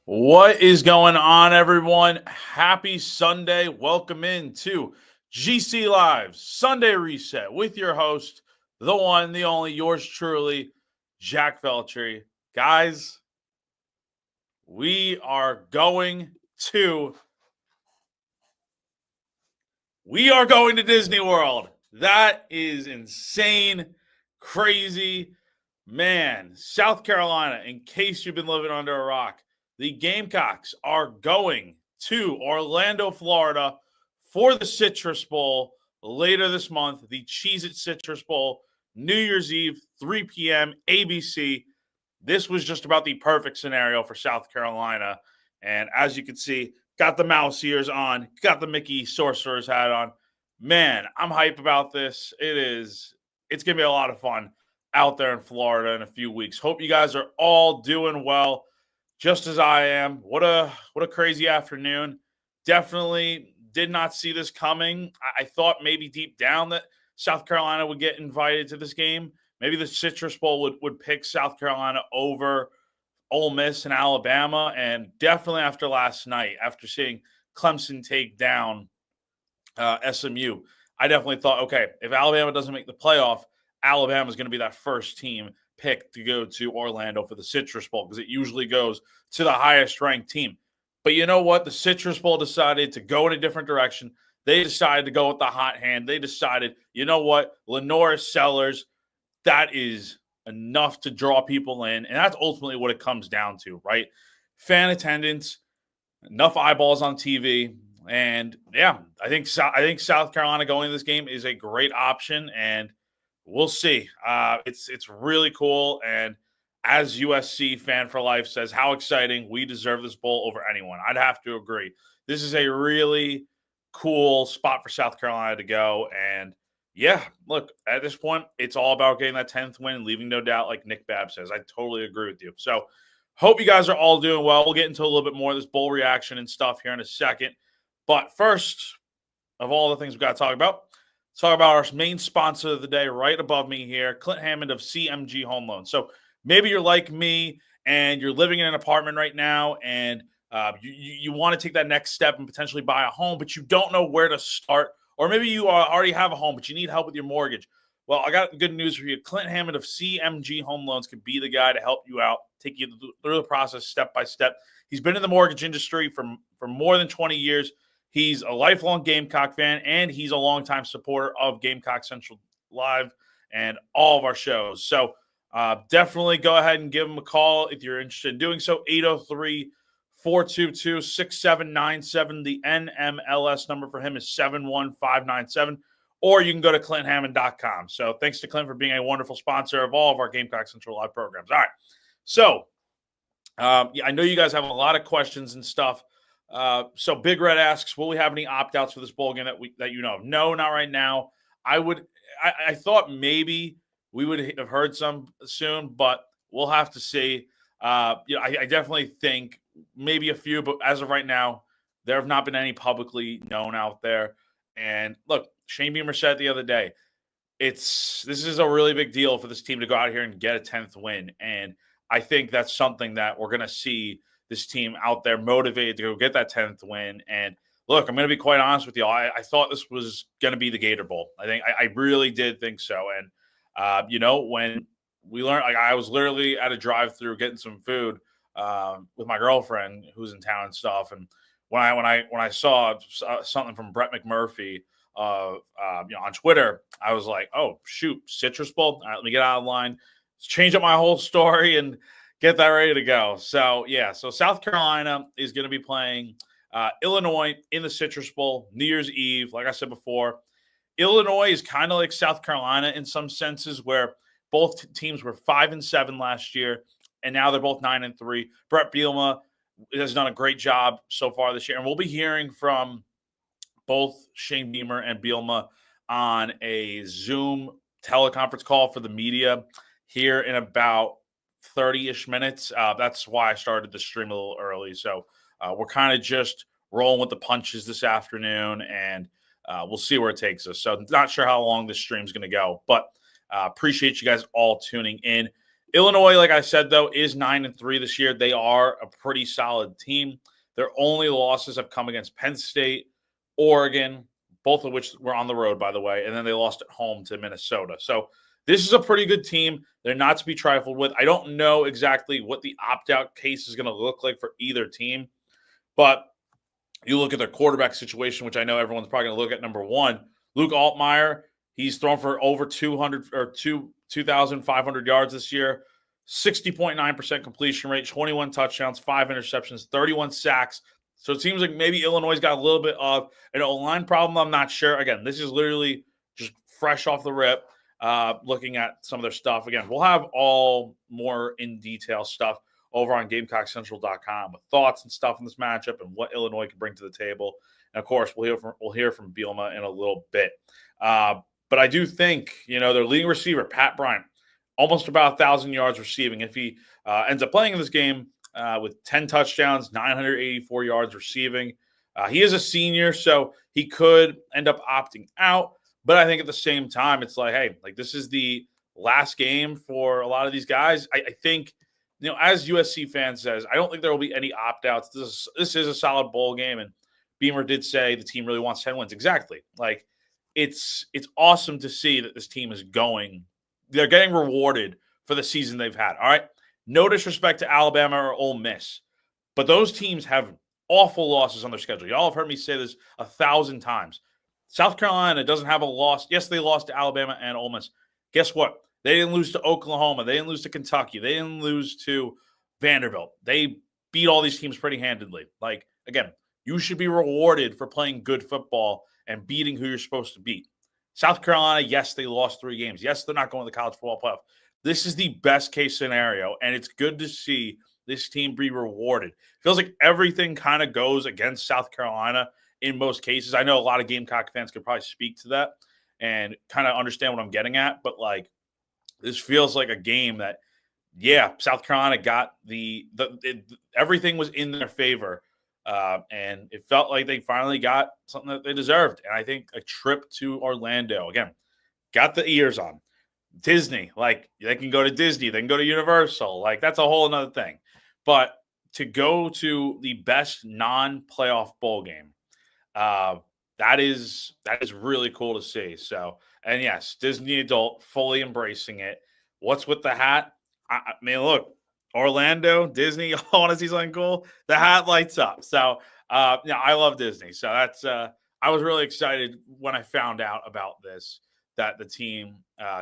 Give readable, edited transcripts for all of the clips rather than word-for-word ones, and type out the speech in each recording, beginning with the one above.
What is going on, everyone? Happy Sunday. Welcome in to GC Live Sunday Reset with your host, the one, the only, yours truly, Jack Veltri. Guys, we are going to Disney World. That is insane, crazy. Man, South Carolina, in case you've been living under a rock, the Gamecocks are going to Orlando, Florida for the Citrus Bowl later this month, the Cheez-It Citrus Bowl, New Year's Eve, 3 p.m., ABC. This was just about the perfect scenario for South Carolina. And as you can see, got the mouse ears on, got the Mickey Sorcerer's hat on. Man, I'm hype about this. It's going to be a lot of fun out there in Florida in a few weeks. Hope you guys are all doing well, just as I am. What a crazy afternoon. Definitely did not see this coming. I thought maybe deep down that South Carolina would get invited to this game. Maybe the Citrus Bowl would pick South Carolina over Ole Miss and Alabama. And definitely after last night, after seeing Clemson take down SMU, I definitely thought, okay, if Alabama doesn't make the playoff, Alabama is going to be that first team picked to go to Orlando for the Citrus Bowl because it usually goes to the highest ranked team. But you know what? The Citrus Bowl decided to go in a different direction. They decided to go with the hot hand. They decided, you know what? Lenora Sellers, that is enough to draw people in. And that's ultimately what it comes down to, right? Fan attendance, enough eyeballs on TV. And yeah, I think South Carolina going to this game is a great option, and we'll see. It's really cool, and as USC fan for life says, how exciting! We deserve this bowl over anyone. I'd have to agree. This is a really cool spot for South Carolina to go, and yeah, look, at this point, it's all about getting that 10th win, leaving no doubt, like Nick Babb says. I totally agree with you. So, hope you guys are all doing well. We'll get into a little bit more of this bowl reaction and stuff here in a second. But first of all the things we've got to talk about, let's talk about our main sponsor of the day right above me here, Clint Hammond of CMG Home Loans. So maybe you're like me and you're living in an apartment right now and you want to take that next step and potentially buy a home, but you don't know where to start. Or maybe you already have a home, but you need help with your mortgage. Well, I got good news for you. Clint Hammond of CMG Home Loans can be the guy to help you out, take you through the process step by step. He's been in the mortgage industry for more than 20 years. He's a lifelong Gamecock fan, and he's a longtime supporter of Gamecock Central Live and all of our shows. So definitely go ahead and give him a call if you're interested in doing so. 803-422-6797. The NMLS number for him is 71597. Or you can go to ClintHammond.com. So thanks to Clint for being a wonderful sponsor of all of our Gamecock Central Live programs. All right. So I know you guys have a lot of questions and stuff. So Big Red asks, will we have any opt-outs for this bowl game that you know of? No, not right now. I thought maybe we would have heard some soon, but we'll have to see. I definitely think maybe a few, but as of right now, there have not been any publicly known out there. And look, Shane Beamer said the other day, this is a really big deal for this team to go out here and get a 10th win. And I think that's something that we're going to see this team out there motivated to go get that 10th win. And look, I'm going to be quite honest with you. I thought this was going to be the Gator Bowl. I really did think so. And, when we learned, like I was literally at a drive-through getting some food with my girlfriend who's in town and stuff. And when I saw something from Brett McMurphy on Twitter, I was like, oh, shoot, Citrus Bowl. All right, let me get out of line, change up my whole story and get that ready to go. So, yeah, so South Carolina is going to be playing Illinois in the Citrus Bowl, New Year's Eve. Like I said before, Illinois is kind of like South Carolina in some senses where both teams were 5-7 last year, and now they're both 9-3. Brett Bielema has done a great job so far this year, and we'll be hearing from both Shane Beamer and Bielema on a Zoom teleconference call for the media here in about 30-ish minutes. That's why I started the stream a little early. So we're kind of just rolling with the punches this afternoon, and we'll see where it takes us. So not sure how long this stream is going to go, but appreciate you guys all tuning in. Illinois, like I said, though, is 9-3 this year. They are a pretty solid team. Their only losses have come against Penn State, Oregon, both of which were on the road, by the way, and then they lost at home to Minnesota. So this is a pretty good team. They're not to be trifled with. I don't know exactly what the opt-out case is going to look like for either team, but you look at their quarterback situation, which I know everyone's probably going to look at. Number one, Luke Altmaier. He's thrown for over 2,500 yards this year, 60.9% completion rate, 21 touchdowns, 5 interceptions, 31 sacks. So it seems like maybe Illinois got a little bit of an O-line problem. I'm not sure. Again, this is literally just fresh off the rip, looking at some of their stuff. Again, we'll have all more in detail stuff over on GamecockCentral.com with thoughts and stuff in this matchup and what Illinois can bring to the table. And of course, we'll hear from Bielema in a little bit. But I do think, their leading receiver, Pat Bryant, almost about 1,000 yards receiving. If he ends up playing in this game with 10 touchdowns, 984 yards receiving. He is a senior, so he could end up opting out. But I think at the same time, it's like, hey, this is the last game for a lot of these guys. I think, as USC fans says, I don't think there will be any opt-outs. This is a solid bowl game, and Beamer did say the team really wants 10 wins. Exactly. It's awesome to see that this team is going. They're getting rewarded for the season they've had. All right. No disrespect to Alabama or Ole Miss, but those teams have awful losses on their schedule. Y'all have heard me say this 1,000 times. South Carolina doesn't have a loss. Yes, they lost to Alabama and Ole Miss. Guess what? They didn't lose to Oklahoma. They didn't lose to Kentucky. They didn't lose to Vanderbilt. They beat all these teams pretty handedly. Again, you should be rewarded for playing good football and beating who you're supposed to beat. South Carolina, yes, they lost 3 games. Yes, they're not going to the college football playoff. This is the best case scenario, and it's good to see this team be rewarded. Feels like everything kind of goes against South Carolina in most cases. I know a lot of Gamecock fans could probably speak to that and kind of understand what I'm getting at, but this feels like a game that, South Carolina got everything was in their favor. And it felt like they finally got something that they deserved. And I think a trip to Orlando, again, got the ears on. Disney, they can go to Disney, they can go to Universal. That's a whole another thing. But to go to the best non-playoff bowl game, that is really cool to see. So, and yes, Disney adult fully embracing it. What's with the hat? I mean, look, Orlando, Disney, I want to see something cool. The hat lights up. So, I love Disney. So that's, I was really excited when I found out about this, that the team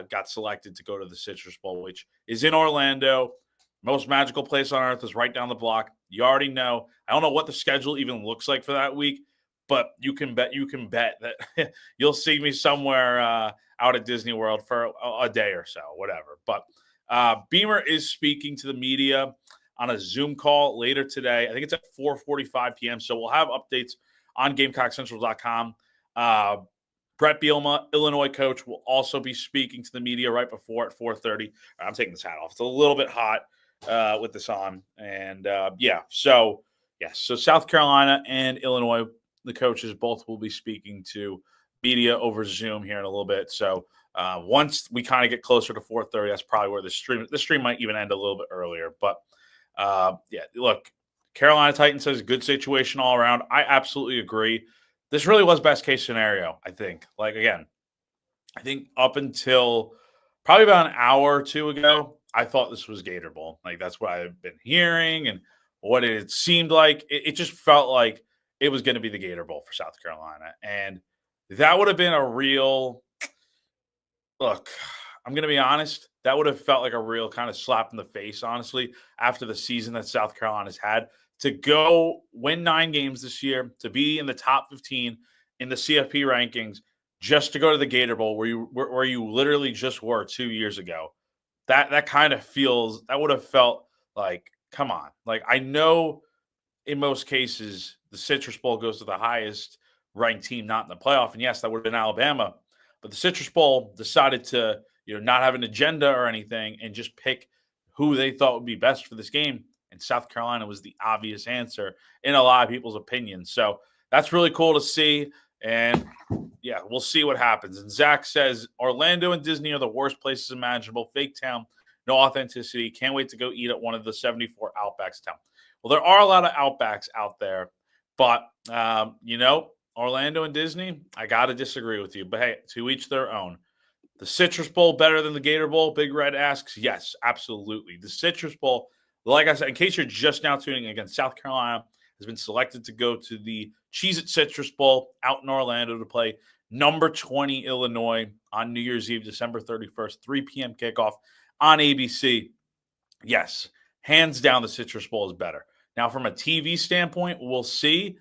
got selected to go to the Citrus Bowl, which is in Orlando. Most magical place on earth is right down the block. You already know. I don't know what the schedule even looks like for that week, but you can bet that you'll see me somewhere out at Disney World for a day or so, whatever. But Beamer is speaking to the media on a Zoom call later today. I think it's at 4:45 p.m. So we'll have updates on GamecockCentral.com. Brett Bielema, Illinois coach, will also be speaking to the media right before at 4:30. I'm taking this hat off. It's a little bit hot with this on. And so South Carolina and Illinois, the coaches both will be speaking to media over Zoom here in a little bit. So once we kind of get closer to 4:30, that's probably where the stream might even end a little bit earlier. But look, Carolina Titans says good situation all around. I absolutely agree. This really was best case scenario, I think. Again, I think up until probably about an hour or two ago, I thought this was Gator Bowl. That's what I've been hearing and what it seemed like. It just felt like it was going to be the Gator Bowl for South Carolina. And that would have been a real – look, I'm going to be honest. That would have felt like a real kind of slap in the face, honestly, after the season that South Carolina's had. To go win 9 games this year, to be in the top 15 in the CFP rankings, just to go to the Gator Bowl where you literally just were 2 years ago, that kind of feels – that would have felt like, come on. I know in most cases the Citrus Bowl goes to the highest ranked team not in the playoff, and yes, that would have been Alabama, but the Citrus Bowl decided to not have an agenda or anything and just pick who they thought would be best for this game. And South Carolina was the obvious answer in a lot of people's opinions. So that's really cool to see. And, we'll see what happens. And Zach says, Orlando and Disney are the worst places imaginable. Fake town. no authenticity. Can't wait to go eat at one of the 74 Outbacks town. Well, there are a lot of Outbacks out there, but Orlando and Disney, I got to disagree with you. But hey, to each their own. The Citrus Bowl better than the Gator Bowl? Big Red asks. Yes, absolutely. The Citrus Bowl, like I said, in case you're just now tuning in, again, South Carolina has been selected to go to the Cheez-It Citrus Bowl out in Orlando to play number 20 Illinois on New Year's Eve, December 31st, 3 p.m. kickoff on ABC. Yes, hands down, the Citrus Bowl is better. Now, from a TV standpoint, we'll see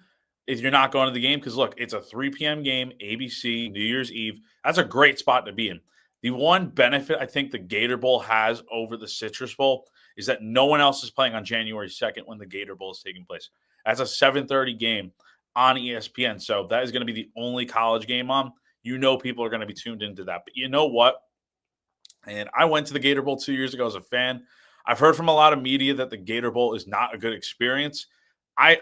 if you're not going to the game because, look, it's a 3 p.m. game, ABC, New Year's Eve. That's a great spot to be in. The one benefit I think the Gator Bowl has over the Citrus Bowl is that no one else is playing on January 2nd when the Gator Bowl is taking place. That's a 7:30 game on ESPN. So that is going to be the only college game on. People are going to be tuned into that. But you know what? And I went to the Gator Bowl 2 years ago as a fan. I've heard from a lot of media that the Gator Bowl is not a good experience.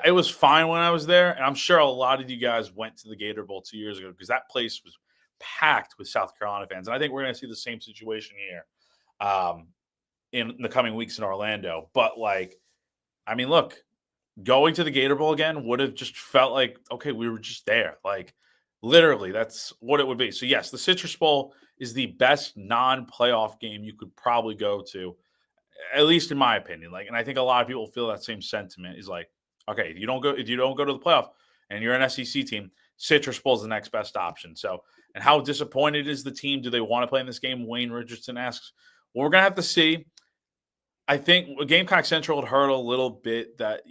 It was fine when I was there, and I'm sure a lot of you guys went to the Gator Bowl 2 years ago because that place was packed with South Carolina fans. And I think we're going to see the same situation here in the coming weeks in Orlando. But, look, going to the Gator Bowl again would have just felt like, okay, we were just there. Literally, that's what it would be. So, yes, the Citrus Bowl is the best non-playoff game you could probably go to, at least in my opinion. And I think a lot of people feel that same sentiment is okay, if you don't go to the playoff and you're an SEC team, Citrus Bowl is the next best option. So, and how disappointed is the team? Do they want to play in this game? Wayne Richardson asks. Well, we're gonna have to see. I think Gamecock Central had heard a little bit that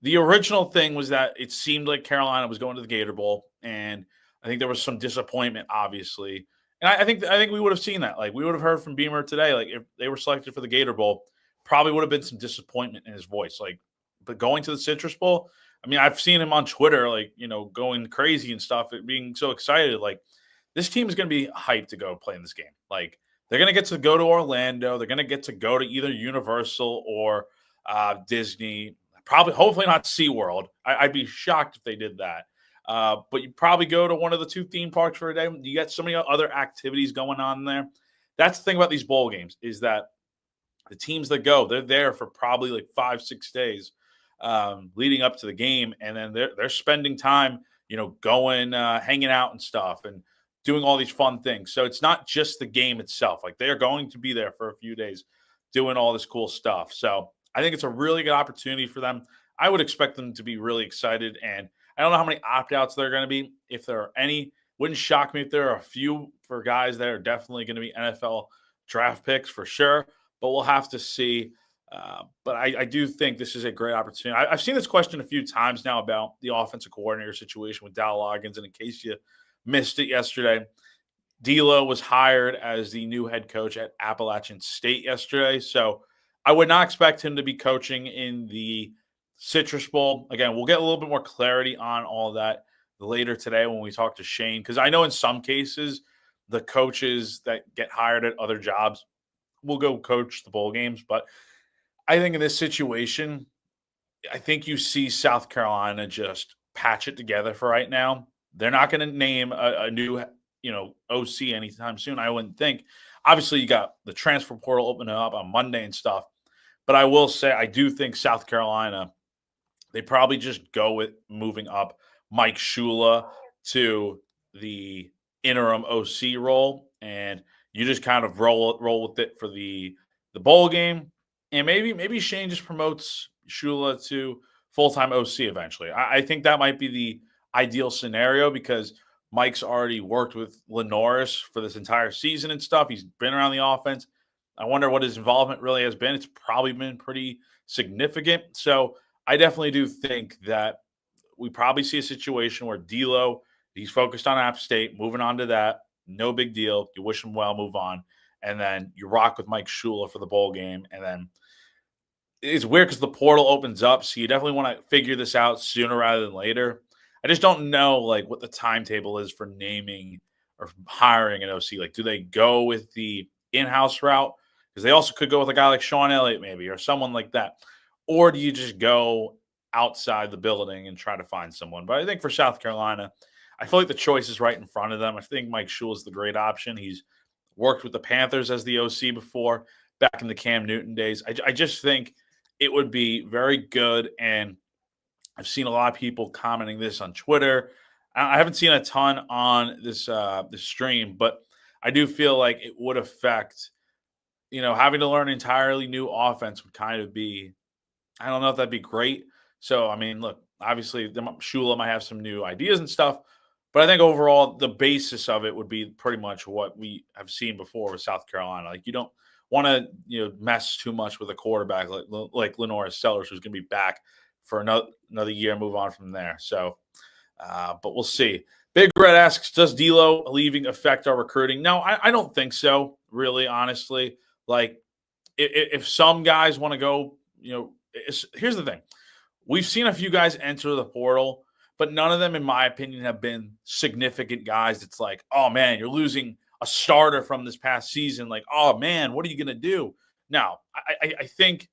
the original thing was that it seemed like Carolina was going to the Gator Bowl, and I think there was some disappointment, obviously. And I think we would have seen that. We would have heard from Beamer today. If they were selected for the Gator Bowl, probably would have been some disappointment in his voice. But going to the Citrus Bowl, I've seen him on Twitter, going crazy and stuff, being so excited. This team is going to be hyped to go play in this game. They're going to get to go to Orlando. They're going to get to go to either Universal or Disney. Hopefully not SeaWorld. I'd be shocked if they did that. But you probably go to one of the two theme parks for a day. You got so many other activities going on there. That's the thing about these bowl games is that the teams that go, they're there for probably 5-6 days leading up to the game, and then they're spending time, going, hanging out and stuff, and doing all these fun things. So it's not just the game itself. They're going to be there for a few days doing all this cool stuff. So I think it's a really good opportunity for them. I would expect them to be really excited, and I don't know how many opt-outs there are going to be. If there are any, wouldn't shock me if there are a few for guys that are definitely going to be NFL draft picks for sure, but we'll have to see. But I do think this is a great opportunity. I've seen this question a few times now about the offensive coordinator situation with Dal Loggins, and in case you missed it yesterday, D'Lo was hired as the new head coach at Appalachian State yesterday. So I would not expect him to be coaching in the Citrus Bowl. Again, we'll get a little bit more clarity on all of that later today when we talk to Shane, because I know in some cases the coaches that get hired at other jobs will go coach the bowl games. But I think in this situation, I think you see South Carolina just patch it together for right now. They're not going to name a new, OC anytime soon, I wouldn't think. Obviously, you got the transfer portal opening up on Monday and stuff. But I will say, I do think South Carolina, they probably just go with moving up Mike Shula to the interim OC role, and you just kind of roll with it for the bowl game. And maybe Shane just promotes Shula to full-time OC eventually. I think that might be the ideal scenario because Mike's already worked with Lenoris for this entire season and stuff. He's been around the offense. I wonder what his involvement really has been. It's probably been pretty significant. So I definitely do think that we probably see a situation where D'Lo, he's focused on App State, moving on to that. No big deal. You wish him well, move on. And then you rock with Mike Shula for the bowl game. And then it's weird because the portal opens up. So you definitely want to figure this out sooner rather than later. I just don't know what the timetable is for naming or hiring an OC. Do they go with the in-house route? Because they also could go with a guy like Sean Elliott maybe or someone like that. Or do you just go outside the building and try to find someone? But I think for South Carolina, I feel like the choice is right in front of them. I think Mike Shula is the great option. He's worked with the Panthers as the OC before. back in the Cam Newton days. I just think it would be very good. And I've seen a lot of people commenting this on Twitter. I haven't seen a ton on this stream, but I do feel like it would affect, having to learn an entirely new offense would kind of be, I don't know if that'd be great. So, I mean, look, obviously, Shula might have some new ideas and stuff, but I think overall, the basis of it would be pretty much what we have seen before with South Carolina. Like, you don't want to, mess too much with a quarterback like Lenore Sellers, who's going to be back for another year, move on from there. So, but we'll see. Big Red asks, does D'Lo leaving affect our recruiting? No, I don't think so, really, honestly. Like, if some guys want to go, here's the thing. We've seen a few guys enter the portal, but none of them, in my opinion, have been significant guys. It's like, oh, man, you're losing a starter from this past season. Like, oh, man, what are you going to do? Now, I think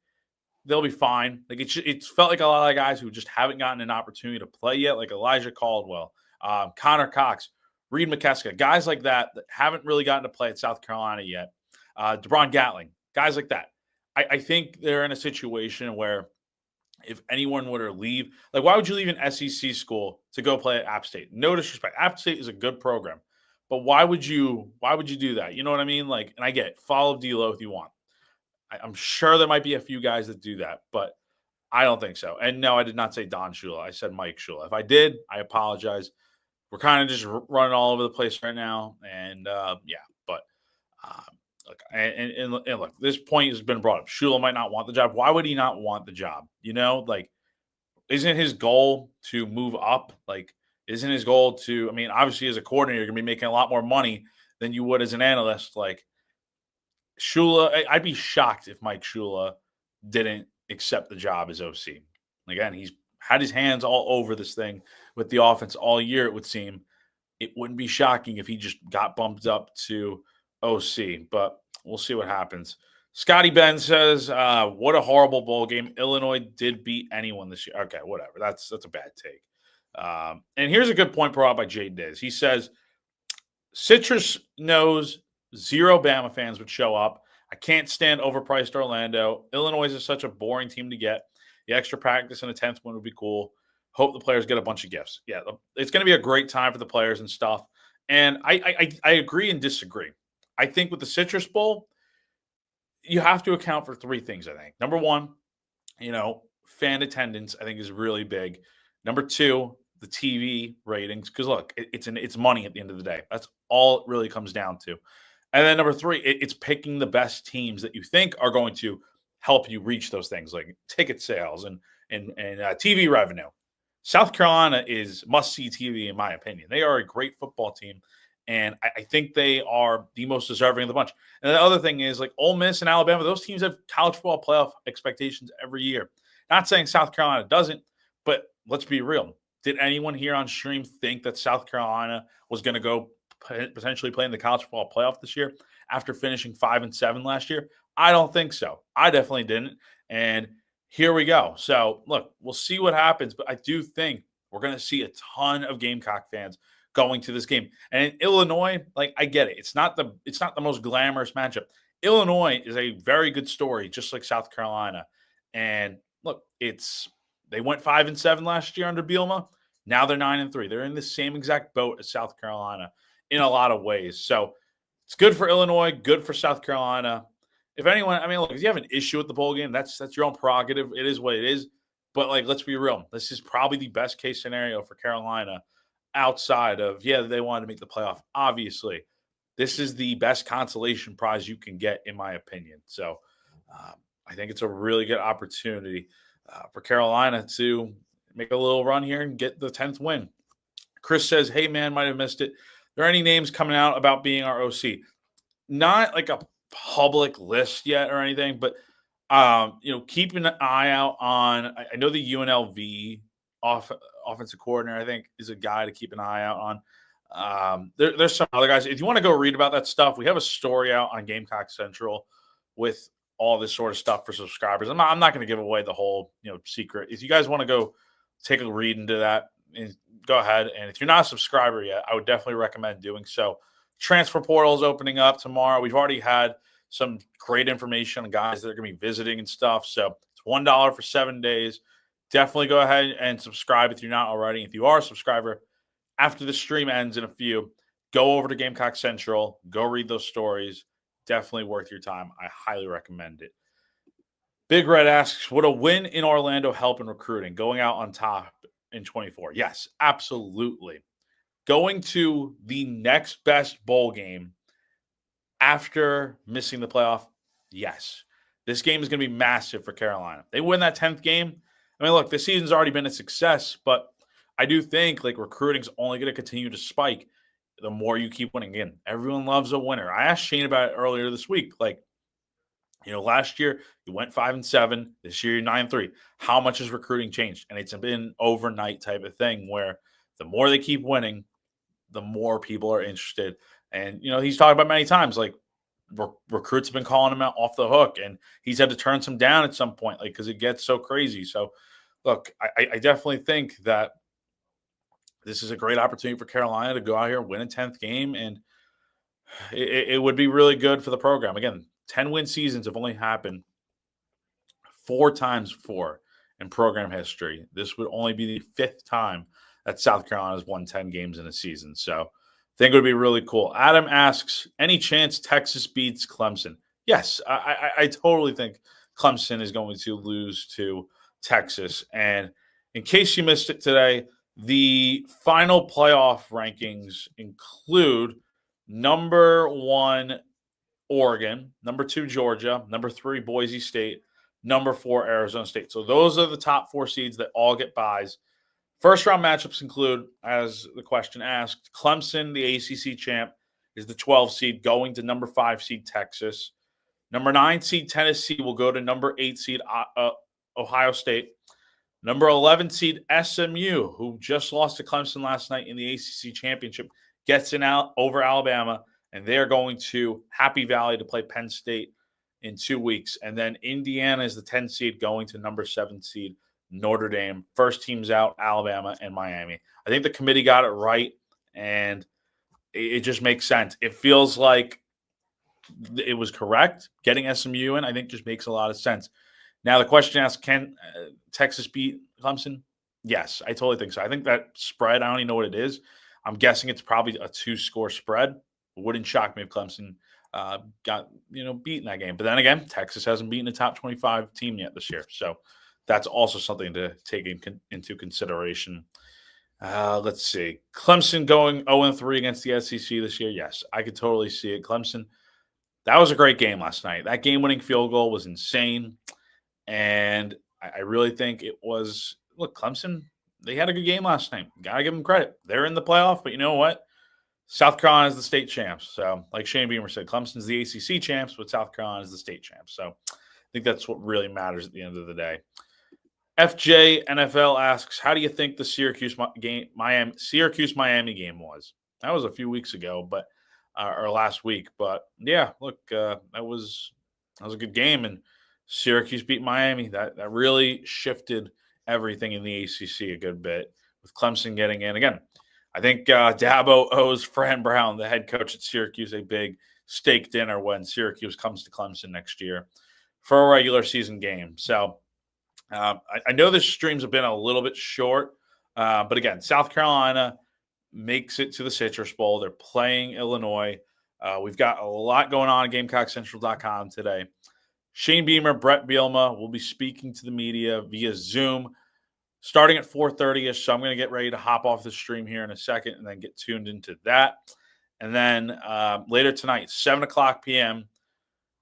they'll be fine. Like, it's felt like a lot of guys who just haven't gotten an opportunity to play yet, like Elijah Caldwell, Connor Cox, Reed McKeska, guys like that haven't really gotten to play at South Carolina yet. DeBron Gatling, guys like that. I think they're in a situation where if anyone were to leave, like, why would you leave an SEC school to go play at App State? No disrespect. App State is a good program, but why would you do that? You know what I mean? Like, and I get it, follow D'Lo if you want. I'm sure there might be a few guys that do that, but I don't think so. And no, I did not say Don Shula. I said Mike Shula. If I did, I apologize. We're kind of just running all over the place right now. And yeah, but look, and look, this point has been brought up. Shula might not want the job. Why would he not want the job? Like, isn't his goal to move up? Like, isn't his goal to, I mean, obviously as a coordinator, you're going to be making a lot more money than you would as an analyst. Like, Shula, I'd be shocked if Mike Shula didn't accept the job as OC. Again, he's had his hands all over this thing with the offense all year, it would seem. It wouldn't be shocking if he just got bumped up to OC, but we'll see what happens. Scotty Ben says, what a horrible bowl game. Illinois did beat anyone this year. Okay, whatever. That's a bad take. And here's a good point brought up by Jay Diz. He says, Citrus knows 0 Bama fans would show up. I can't stand overpriced Orlando. Illinois is such a boring team to get. The extra practice and a 10th win would be cool. Hope the players get a bunch of gifts. Yeah, it's going to be a great time for the players and stuff. And I agree and disagree. I think with the Citrus Bowl, you have to account for 3 things, I think. Number 1, fan attendance, I think, is really big. Number 2, the TV ratings. Because, look, it's money at the end of the day. That's all it really comes down to. And then number 3, it's picking the best teams that you think are going to help you reach those things, like ticket sales and TV revenue. South Carolina is must-see TV, in my opinion. They are a great football team, and I think they are the most deserving of the bunch. And the other thing is, like, Ole Miss and Alabama, those teams have college football playoff expectations every year. Not saying South Carolina doesn't, but let's be real. Did anyone here on stream think that South Carolina was going to go potentially play in the college football playoff this year after finishing 5-7 last year? I don't think so. I definitely didn't. And here we go. So, look, we'll see what happens, but I do think we're going to see a ton of Gamecock fans going to this game. And in Illinois, like, I get it. It's not the most glamorous matchup. Illinois is a very good story, just like South Carolina. And look, they went 5-7 last year under Bielema. Now they're 9-3. They're in the same exact boat as South Carolina in a lot of ways. So it's good for Illinois, good for South Carolina. If anyone, I mean, look, if you have an issue with the bowl game, that's your own prerogative. It is what it is. But, like, let's be real. This is probably the best case scenario for Carolina outside of, they wanted to make the playoff. Obviously, this is the best consolation prize you can get, in my opinion. So I think it's a really good opportunity for Carolina to make a little run here and get the 10th win. Chris says, hey, man, might have missed it. Are there any names coming out about being our OC? Not like a public list yet or anything, but keep an eye out on. I know the UNLV offensive coordinator, I think, is a guy to keep an eye out on. There's some other guys. If you want to go read about that stuff, we have a story out on Gamecock Central with all this sort of stuff for subscribers. I'm not going to give away the whole secret. If you guys want to go take a read into that, go ahead. And if you're not a subscriber yet, I would definitely recommend doing so. Transfer portal is opening up tomorrow. We've already had some great information on guys that are going to be visiting and stuff. So it's $1 for 7 days. Definitely go ahead and subscribe if you're not already. If you are a subscriber, after the stream ends in a few, go over to Gamecock Central. Go read those stories. Definitely worth your time. I highly recommend it. Big Red asks, would a win in Orlando help in recruiting, going out on top in 24? Yes, absolutely. Going to the next best bowl game after missing the playoff, yes. This game is going to be massive for Carolina. They win that 10th game. I mean, look, this season's already been a success, but I do think like recruiting's only going to continue to spike the more you keep winning. Again, everyone loves a winner. I asked Shane about it earlier this week. Like, last year you went 5-7. This year you're 9-3. How much has recruiting changed? And it's been overnight type of thing where the more they keep winning, the more people are interested. And, he's talked about many times, like recruits have been calling him out off the hook, and he's had to turn some down at some point, like, because it gets so crazy. So, look, I definitely think that this is a great opportunity for Carolina to go out here and win a 10th game, and it would be really good for the program. Again, 10-win seasons have only happened 4 times before in program history. This would only be the 5th time that South Carolina has won 10 games in a season. So I think it would be really cool. Adam asks, any chance Texas beats Clemson? Yes, I totally think Clemson is going to lose to Texas. And in case you missed it today, the final playoff rankings include number 1, Oregon, number 2, Georgia, number 3, Boise State, number 4, Arizona State. So those are the top 4 seeds that all get buys. First round matchups include, as the question asked, Clemson, the ACC champ, is the 12 seed going to number 5 seed Texas. Number 9 seed Tennessee will go to number 8 seed Ohio State. Number 11 seed SMU, who just lost to Clemson last night in the ACC championship, gets in out over Alabama, and they are going to Happy Valley to play Penn State in 2 weeks. And then Indiana is the 10 seed going to number 7 seed Notre Dame. First teams out, Alabama and Miami. I think the committee got it right, and it just makes sense. It feels like it was correct. Getting SMU in, I think, just makes a lot of sense. Now, the question asks, can Texas beat Clemson? Yes, I totally think so. I think that spread, I don't even know what it is. I'm guessing it's probably a 2-score spread. It wouldn't shock me if Clemson got beaten that game. But then again, Texas hasn't beaten a top 25 team yet this year. So that's also something to take into consideration. Let's see. Clemson going 0-3 against the SEC this year. Yes, I could totally see it. Clemson, that was a great game last night. That game-winning field goal was insane. And I really think it was, look, Clemson, they had a good game last night. Got to give them credit. They're in the playoff, but you know what? South Carolina is the state champs. So, like Shane Beamer said, Clemson's the ACC champs, but South Carolina is the state champs. So, I think that's what really matters at the end of the day. FJ NFL asks, how do you think the Syracuse Miami game was? That was a few weeks ago, but or last week. But yeah, look, that was a good game, and Syracuse beat Miami. That really shifted everything in the ACC a good bit with Clemson getting in. Again, I think Dabo owes Fran Brown, the head coach at Syracuse, a big steak dinner when Syracuse comes to Clemson next year for a regular season game. So I know this streams have been a little bit short, but again, South Carolina makes it to the Citrus Bowl. They're playing Illinois. We've got a lot going on at GamecockCentral.com today. Shane Beamer, Brett Bielema will be speaking to the media via Zoom starting at 4:30ish. So I'm going to get ready to hop off the stream here in a second and then get tuned into that. And then later tonight, 7 o'clock p.m.,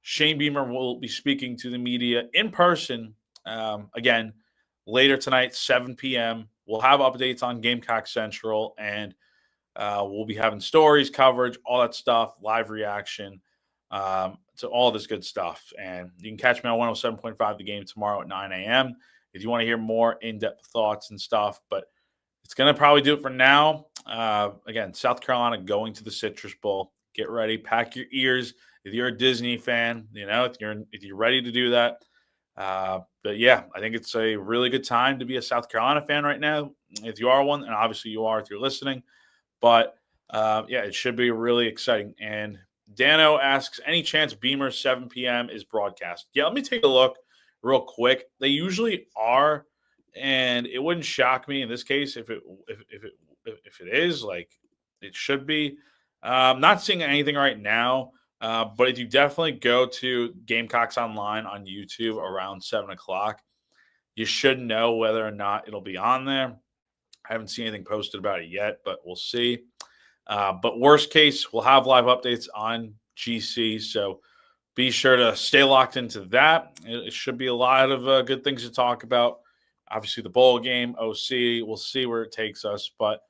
Shane Beamer will be speaking to the media in person. Again, later tonight, 7 p.m. We'll have updates on Gamecock Central, and we'll be having stories, coverage, all that stuff, live reaction. To all this good stuff. And you can catch me on 107.5 The Game tomorrow at 9 a.m. if you want to hear more in-depth thoughts and stuff. But it's going to probably do it for now. Again, South Carolina going to the Citrus Bowl. Get ready. Pack your ears. If you're a Disney fan, if you're ready to do that. But yeah, I think it's a really good time to be a South Carolina fan right now. If you are one, and obviously you are if you're listening. But yeah, it should be really exciting. And Dano asks, any chance Beamer 7 p.m. is broadcast? Yeah, let me take a look real quick. They usually are, and it wouldn't shock me in this case if it is like it should be. Not seeing anything right now, but if you definitely go to Gamecocks Online on YouTube around 7 o'clock, you should know whether or not it'll be on there. I haven't seen anything posted about it yet, but we'll see. But worst case, we'll have live updates on GC. So be sure to stay locked into that. It should be a lot of good things to talk about. Obviously, the bowl game, OC, we'll see where it takes us, but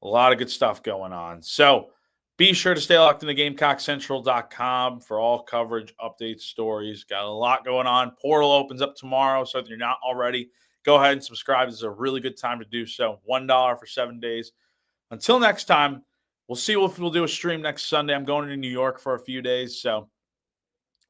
a lot of good stuff going on. So be sure to stay locked into GamecockCentral.com for all coverage, updates, stories. Got a lot going on. Portal opens up tomorrow, so if you're not already, go ahead and subscribe. This is a really good time to do so. $1 for 7 days. Until next time, we'll see if we'll do a stream next Sunday. I'm going to New York for a few days, so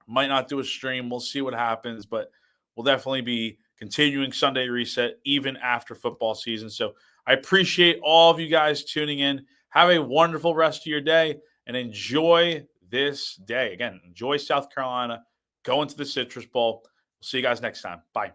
might not do a stream. We'll see what happens, but we'll definitely be continuing Sunday Reset even after football season. So I appreciate all of you guys tuning in. Have a wonderful rest of your day and enjoy this day. Again, enjoy South Carolina. Go into the Citrus Bowl. We'll see you guys next time. Bye.